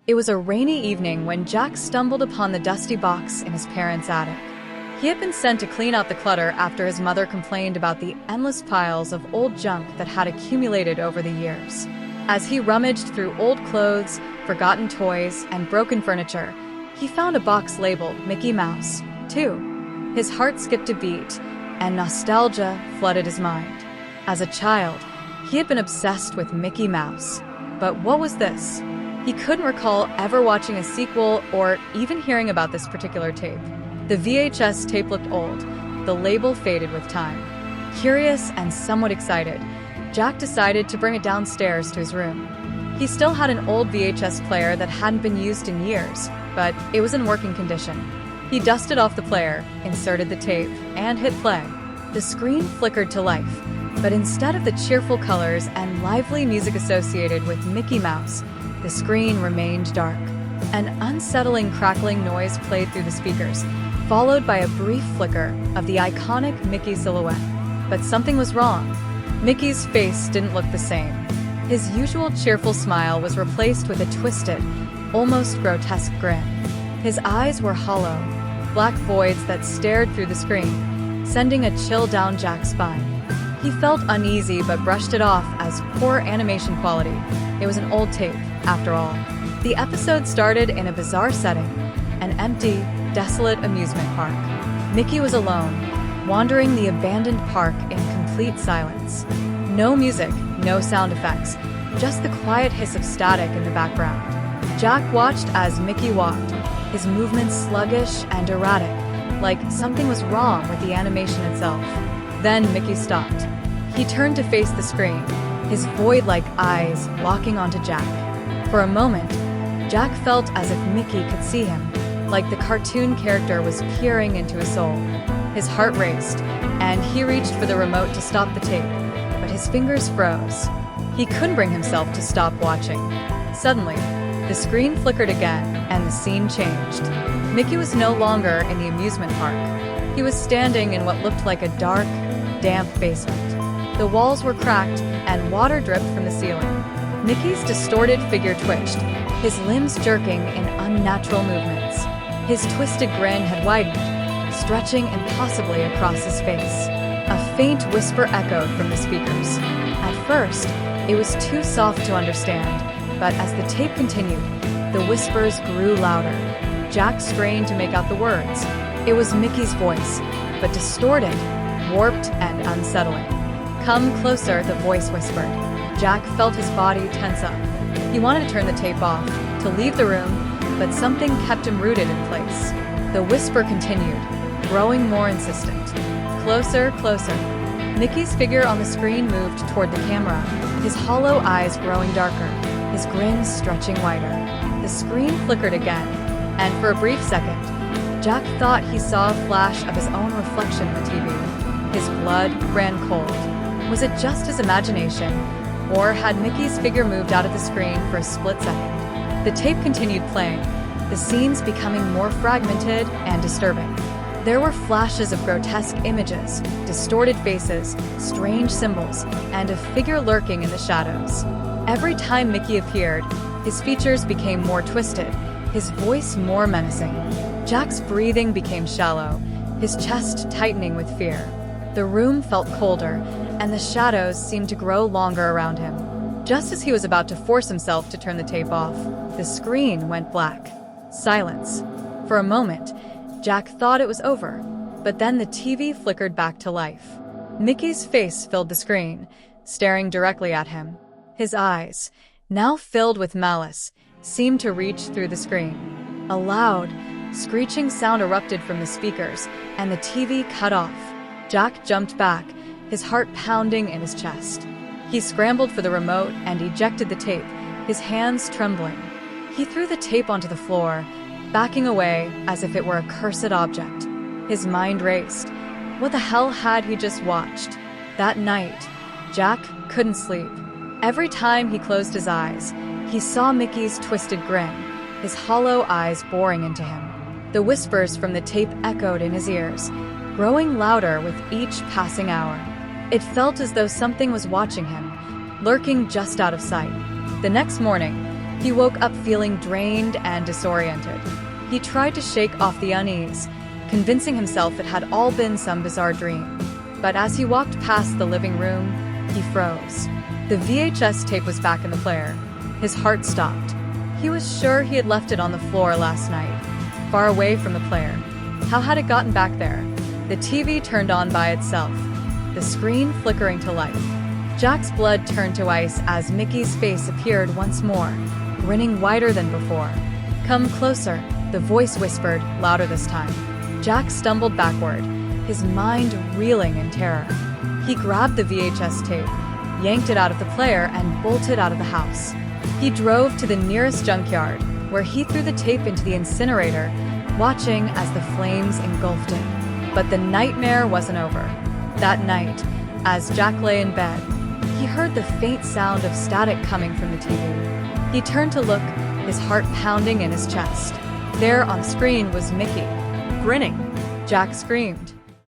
It was a rainy evening when Jack stumbled upon the dusty box in his parents' attic. He had been sent to clean out the clutter after his mother complained about the endless piles of old junk that had accumulated over the years. As he rummaged through old clothes, forgotten toys, and broken furniture, he found a box labeled Mickey Mouse, too. His heart skipped a beat, and nostalgia flooded his mind. As a child, he had been obsessed with Mickey Mouse. But what was this? He couldn't recall ever watching a sequel or even hearing about this particular tape. The VHS tape looked old, the label faded with time. Curious and somewhat excited, Jack decided to bring it downstairs to his room. He still had an old VHS player that hadn't been used in years, but it was in working condition. He dusted off the player, inserted the tape, and hit play. The screen flickered to life, but instead of the cheerful colors and lively music associated with Mickey Mouse, the screen remained dark. An unsettling crackling noise played through the speakers, followed by a brief flicker of the iconic Mickey silhouette. But something was wrong. Mickey's face didn't look the same. His usual cheerful smile was replaced with a twisted, almost grotesque grin. His eyes were hollow, black voids that stared through the screen, sending a chill down Jack's spine. He felt uneasy but brushed it off as poor animation quality. It was an old tape, after all. The episode started in a bizarre setting, an empty, desolate amusement park. Mickey was alone, wandering the abandoned park in complete silence. No music, no sound effects, just the quiet hiss of static in the background. Jack watched as Mickey walked, his movements sluggish and erratic, like something was wrong with the animation itself. Then Mickey stopped. He turned to face the screen, his void-like eyes locking onto Jack. For a moment, Jack felt as if Mickey could see him, like the cartoon character was peering into his soul. His heart raced, and he reached for the remote to stop the tape, but his fingers froze. He couldn't bring himself to stop watching. Suddenly, the screen flickered again, and the scene changed. Mickey was no longer in the amusement park. He was standing in what looked like a dark, damp basement. The walls were cracked, and water dripped from the ceiling. Mickey's distorted figure twitched, his limbs jerking in unnatural movements. His twisted grin had widened, stretching impossibly across his face. A faint whisper echoed from the speakers. At first, it was too soft to understand, but as the tape continued, the whispers grew louder. Jack strained to make out the words. It was Mickey's voice, but distorted, warped, and unsettling. "Come closer," the voice whispered. Jack felt his body tense up. He wanted to turn the tape off, to leave the room, but something kept him rooted in place. The whisper continued, growing more insistent. Closer, closer. Mickey's figure on the screen moved toward the camera, his hollow eyes growing darker, his grin stretching wider. The screen flickered again, and for a brief second, Jack thought he saw a flash of his own reflection in the TV. His blood ran cold. Was it just his imagination, or had Mickey's figure moved out of the screen for a split second? The tape continued playing, the scenes becoming more fragmented and disturbing. There were flashes of grotesque images, distorted faces, strange symbols, and a figure lurking in the shadows. Every time Mickey appeared, his features became more twisted, his voice more menacing. Jack's breathing became shallow, his chest tightening with fear. The room felt colder, and the shadows seemed to grow longer around him. Just as he was about to force himself to turn the tape off, the screen went black. Silence. For a moment, Jack thought it was over, but then the TV flickered back to life. Mickey's face filled the screen, staring directly at him. His eyes, now filled with malice, seemed to reach through the screen. A loud, screeching sound erupted from the speakers, and the TV cut off. Jack jumped back, his heart pounding in his chest. He scrambled for the remote and ejected the tape, his hands trembling. He threw the tape onto the floor, backing away as if it were a cursed object. His mind raced. What the hell had he just watched? That night, Jack couldn't sleep. Every time he closed his eyes, he saw Mickey's twisted grin, his hollow eyes boring into him. The whispers from the tape echoed in his ears, growing louder with each passing hour. It felt as though something was watching him, lurking just out of sight. The next morning, He woke up feeling drained and disoriented. He tried to shake off the unease, convincing himself it had all been some bizarre dream. But as he walked past the living room, he froze. The VHS tape was back in the player. His heart stopped. He was sure he had left it on the floor last night, far away from the player. How had it gotten back there? The TV turned on by itself, the screen flickering to life. Jack's blood turned to ice as Mickey's face appeared once more, grinning wider than before. "Come closer," the voice whispered, louder this time. Jack stumbled backward, his mind reeling in terror. He grabbed the VHS tape, yanked it out of the player, and bolted out of the house. He drove to the nearest junkyard, where he threw the tape into the incinerator, watching as the flames engulfed it. But the nightmare wasn't over. That night, as Jack lay in bed, he heard the faint sound of static coming from the TV. He turned to look, his heart pounding in his chest. There on screen was Mickey, grinning. Jack screamed.